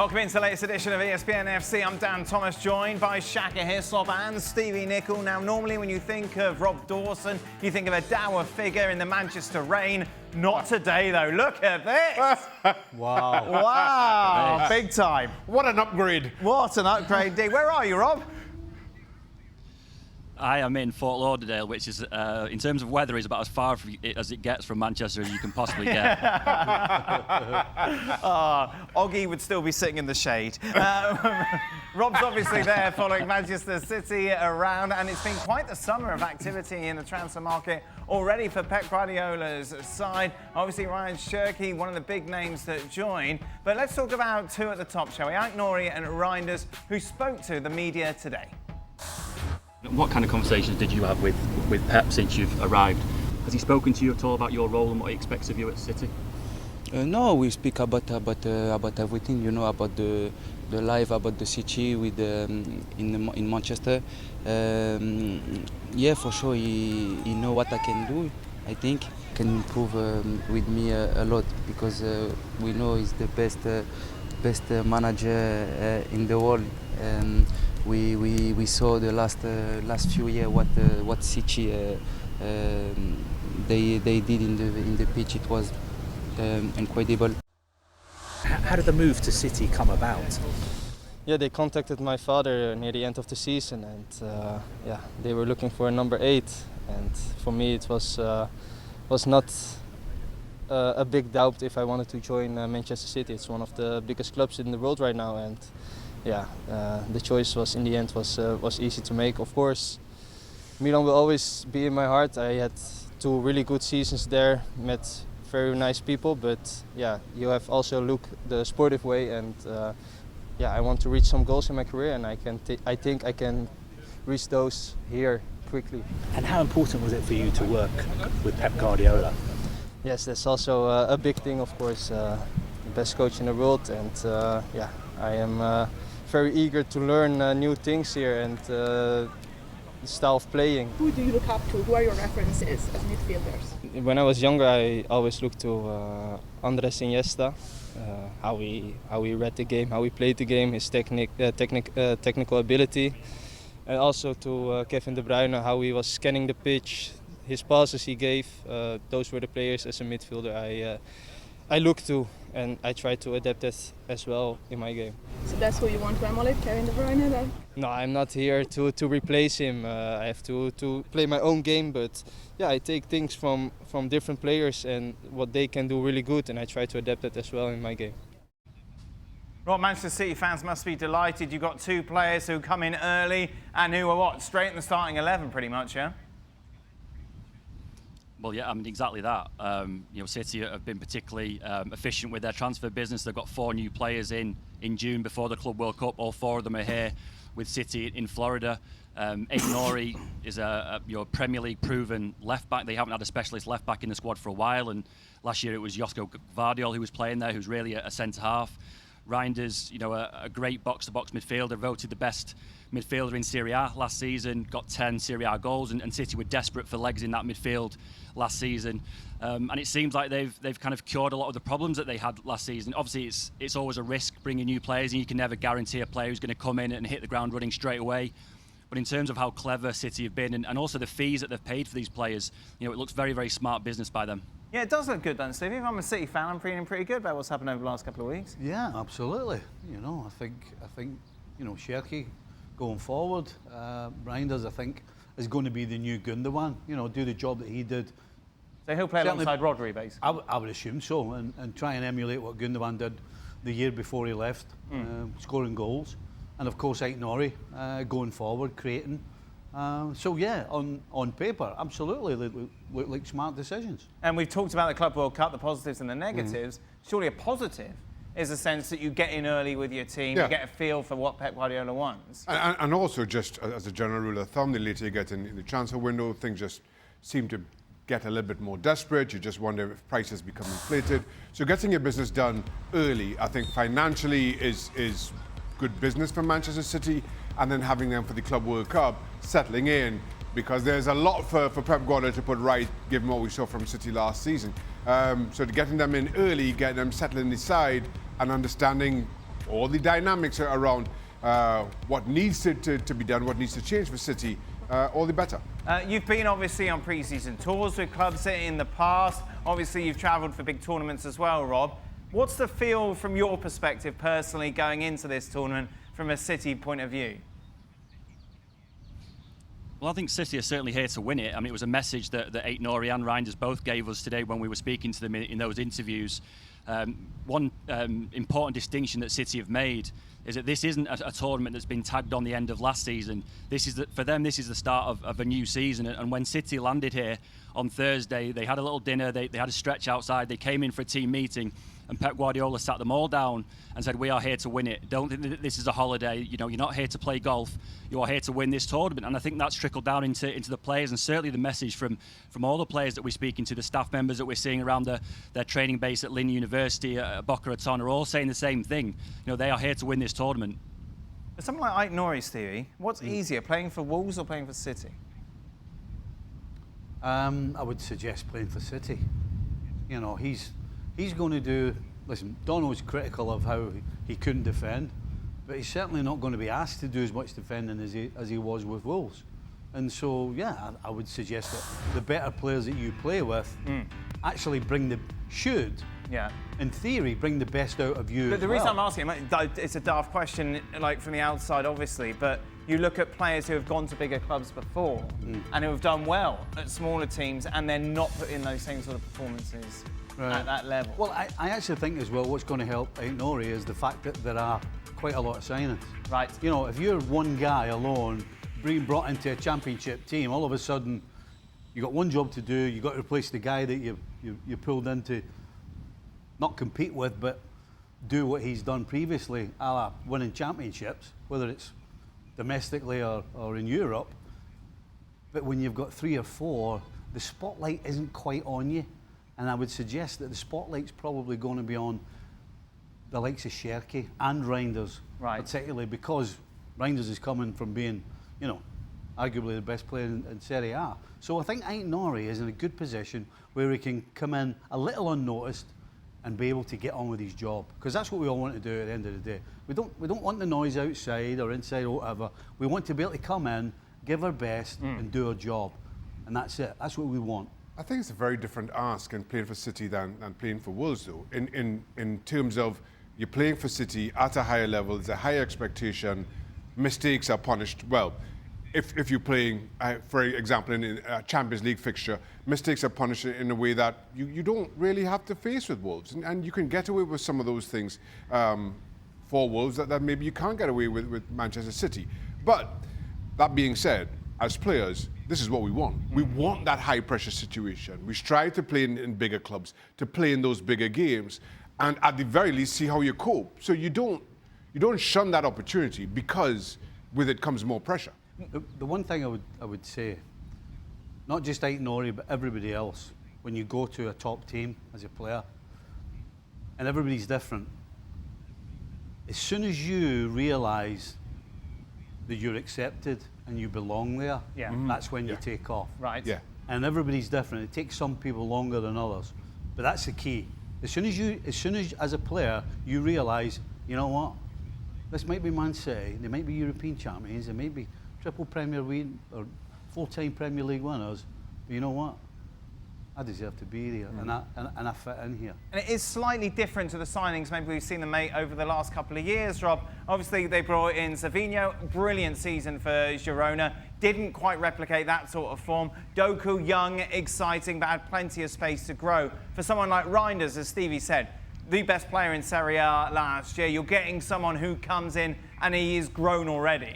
Welcome into the latest edition of ESPN FC. I'm Dan Thomas, joined by Shaka Hislop and Stevie Nicol. Now, normally when you think of Rob Dawson, you think of a dour figure in the Manchester rain. Not today, though. Look at this. Wow. Wow. Big time. What an upgrade. What an upgrade, indeed. Where are you, Rob? I am in Fort Lauderdale, which is, in terms of weather, is about as far as it gets from Manchester as you can possibly get. Oggy would still be sitting in the shade. Rob's obviously there following Manchester City around, and it's been quite the summer of activity in the transfer market already for Pep Guardiola's side. Obviously, Rayan Cherki, one of the big names that joined. But let's talk about two at the top, shall we? Aït-Nouri and Reijnders, who spoke to the media today. What kind of conversations did you have with Pep since you've arrived? Has he spoken to you at all about your role and what he expects of you at City? No, we speak about everything, you know, about the life, about the city with in Manchester. Yeah, for sure, he know what I can do. I think can improve with me a lot because we know he's the best manager in the world. We saw the last few years what City they did in the pitch. It was incredible. How did the move to City come about? Yeah, they contacted my father near the end of the season, and yeah, they were looking for a number 8. And for me, it was not a big doubt if I wanted to join Manchester City. It's one of the biggest clubs in the world right now, and yeah, the choice was in the end was easy to make. Of course, Milan will always be in my heart. I had 2 really good seasons there, met very nice people, but yeah, you have also look the sportive way, and yeah, I want to reach some goals in my career, and I think I can reach those here quickly. And how important was it for you to work with Pep Guardiola? Yes, that's also a big thing, of course. The best coach in the world, and yeah, I am very eager to learn new things here and the style of playing. Who do you look up to? Who are your references as midfielders? When I was younger, I always looked to Andres Iniesta, how he read the game, how he played the game, his technical ability, and also to Kevin De Bruyne, how he was scanning the pitch, his passes he gave. Those were the players as a midfielder I look to, and I try to adapt that as well in my game. So that's who you want to emulate, Kevin De Bruyne, then? No, I'm not here to replace him. I have to play my own game, but yeah, I take things from different players and what they can do really good, and I try to adapt that as well in my game. Well, Manchester City fans must be delighted. You've got 2 players who come in early and who are, what, straight in the starting 11 pretty much, yeah? Well, yeah, I mean, exactly that. You know, City have been particularly efficient with their transfer business. They've got 4 new players in June before the Club World Cup. All 4 of them are here with City in Florida. Aït-Nouri is a Premier League proven left back. They haven't had a specialist left back in the squad for a while, and last year it was Josko Gvardiol who was playing there, who's really a centre half. Reijnders, you know, a great box-to-box midfielder, voted the best midfielder in Serie A last season, got 10 Serie A goals, and City were desperate for legs in that midfield last season. And it seems like they've kind of cured a lot of the problems that they had last season. Obviously, it's always a risk bringing new players, and you can never guarantee a player who's going to come in and hit the ground running straight away. But in terms of how clever City have been, and also the fees that they've paid for these players, you know, it looks very, very smart business by them. Yeah, it does look good, then, Stevie. If I'm a City fan, I'm feeling pretty good about what's happened over the last couple of weeks. Yeah, absolutely. You know, I think you know, Cherki going forward, Reijnders, I think, is going to be the new Gundogan. You know, do the job that he did. So he'll play alongside Rodri, basically. I would assume so, and try and emulate what Gundogan did the year before he left, scoring goals, and of course Aït-Nouri going forward, creating. So yeah, on paper, absolutely, they look like smart decisions. And we've talked about the Club World Cup, the positives and the negatives. Surely a positive is a sense that you get in early with your team, you get a feel for what Pep Guardiola wants. And also, just as a general rule of thumb, the later you get in the transfer window, things just seem to get a little bit more desperate. You just wonder if prices become inflated. So getting your business done early, I think financially is good business for Manchester City, and then having them for the Club World Cup, settling in, because there's a lot for Pep Guardiola to put right, given what we saw from City last season. So to getting them in early, getting them settled in the side, and understanding all the dynamics around what needs to be done, what needs to change for City, all the better. You've been obviously on pre-season tours with clubs in the past. Obviously, you've travelled for big tournaments as well, Rob. What's the feel from your perspective personally going into this tournament from a City point of view? Well, I think City are certainly here to win it. I mean, it was a message that Aït-Nouri and Reijnders both gave us today when we were speaking to them in those interviews. One important distinction that City have made is that this isn't a tournament that's been tagged on the end of last season. For them, this is the start of a new season. And when City landed here on Thursday, they had a little dinner, they had a stretch outside, they came in for a team meeting, and Pep Guardiola sat them all down and said, we are here to win it. Don't think that this is a holiday. You know, you're not here to play golf. You are here to win this tournament. And I think that's trickled down into the players, and certainly the message from all the players that we're speaking to, the staff members that we're seeing around their training base at Lynn University, at Boca Raton, are all saying the same thing. You know, they are here to win this tournament. For someone like Aït-Nouri, Stevie, what's easier, playing for Wolves or playing for City? I would suggest playing for City. You know, he's going to do. Listen, Donald's critical of how he couldn't defend, but he's certainly not going to be asked to do as much defending as he was with Wolves. And so, yeah, I would suggest that the better players that you play with actually should, in theory, bring the best out of you. But the reason I'm asking, it's a daft question, like from the outside, obviously, but you look at players who have gone to bigger clubs before and who have done well at smaller teams, and they're not put in those same sort of performances at that level. Well, I actually think as well what's going to help Aït-Nouri is the fact that there are quite a lot of signings. Right. You know, if you're one guy alone being brought into a championship team, all of a sudden you got one job to do. You got to replace the guy that you pulled in to not compete with, but do what he's done previously, a la winning championships, whether it's domestically or in Europe. But when you've got 3 or 4, the spotlight isn't quite on you. And I would suggest that the spotlight's probably going to be on the likes of Shaka and Reijnders, particularly because Reijnders is coming from being, you know, arguably the best player in Serie A. So I think Aït-Nouri is in a good position where he can come in a little unnoticed and be able to get on with his job, because that's what we all want to do at the end of the day. We don't want the noise outside or inside or whatever. We want to be able to come in, give our best, and do our job, and that's it. That's what we want. I think it's a very different ask in playing for City than playing for Wolves, though. In terms of you're playing for City at a higher level, there's a higher expectation, mistakes are punished. Well, if you're playing, for example, in a Champions League fixture, mistakes are punished in a way that you don't really have to face with Wolves. And you can get away with some of those things for Wolves that maybe you can't get away with Manchester City. But that being said, as players, this is what we want. We want that high-pressure situation. We strive to play in bigger clubs, to play in those bigger games, and at the very least, see how you cope. So you don't shun that opportunity, because with it comes more pressure. The one thing I would say, not just Aït-Nouri, but everybody else, when you go to a top team as a player, and everybody's different, as soon as you realise that you're accepted and you belong there, that's when you take off. Right. Yeah. And everybody's different. It takes some people longer than others, but that's the key. As soon as as a player you realise, you know what, this might be Man City, they might be European champions, they might be triple Premier League or 4-time Premier League winners, but you know what? I deserve to be there, and I fit in here. And it is slightly different to the signings maybe we've seen them make over the last couple of years, Rob. Obviously, they brought in Savinho, brilliant season for Girona. Didn't quite replicate that sort of form. Doku, young, exciting, but had plenty of space to grow. For someone like Reijnders, as Stevie said, the best player in Serie A last year, you're getting someone who comes in and he is grown already.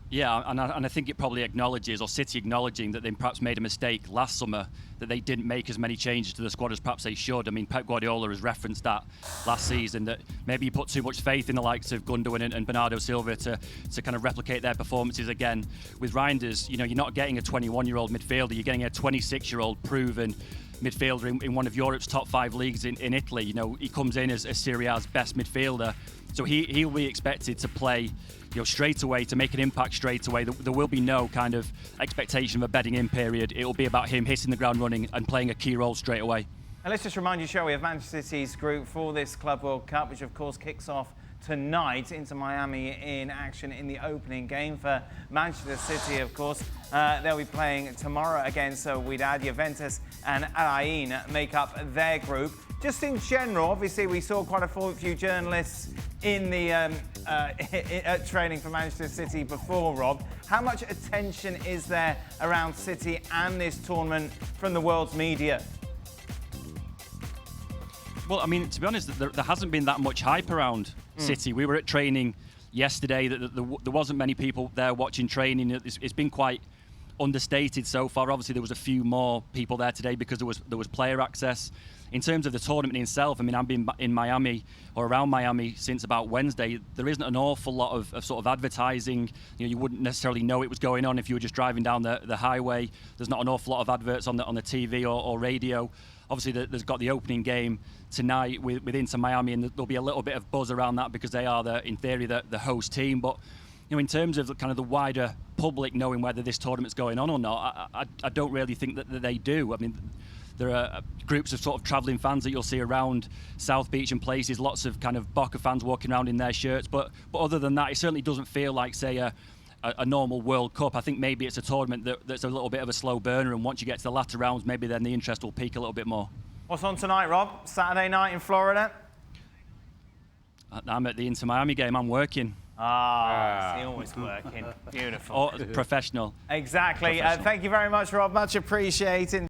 Yeah, and I think it probably acknowledges, or City acknowledging, that they perhaps made a mistake last summer, that they didn't make as many changes to the squad as perhaps they should. I mean, Pep Guardiola has referenced that last season, that maybe he put too much faith in the likes of Gundogan and Bernardo Silva to kind of replicate their performances again. With Reijnders, you know, you're not getting a 21-year-old midfielder, you're getting a 26-year-old proven midfielder in one of Europe's top 5 leagues in Italy. You know, he comes in as Serie A's best midfielder, so he'll be expected to play, you know, straight away, to make an impact straight away. There will be no kind of expectation of a bedding in period. It will be about him hitting the ground running and playing a key role straight away. And let's just remind you, shall we, of Manchester City's group for this Club World Cup, which of course kicks off tonight. Inter Miami in action in the opening game for Manchester City, of course. They'll be playing tomorrow against Wydad. Juventus and Rayan make up their group. Just in general, obviously we saw quite a few journalists in the training for Manchester City before, Rob. How much attention is there around City and this tournament from the world's media? Well, I mean, to be honest, there hasn't been that much hype around City. We were at training yesterday. There wasn't many people there watching training. It's been quite understated so far. Obviously, there was a few more people there today because there was player access. In terms of the tournament itself, I mean, I've been in Miami or around Miami since about Wednesday. There isn't an awful lot of sort of advertising. You wouldn't necessarily know it was going on if you were just driving down the highway. There's not an awful lot of adverts on the TV or radio. Obviously, there's got the opening game tonight with Inter Miami, and there'll be a little bit of buzz around that because they are, in theory, the host team. But in terms of kind of the wider public knowing whether this tournament's going on or not, I don't really think that they do. I mean, there are groups of sort of travelling fans that you'll see around South Beach and places, lots of kind of Boca fans walking around in their shirts. But other than that, it certainly doesn't feel like, say, a normal World Cup. I think maybe it's a tournament that's a little bit of a slow burner, and once you get to the latter rounds, maybe then the interest will peak a little bit more. What's on tonight, Rob? Saturday night in Florida? I'm at the Inter Miami game. I'm working. He's always working. Beautiful. Professional. Exactly. Thank you very much, Rob. Much appreciated.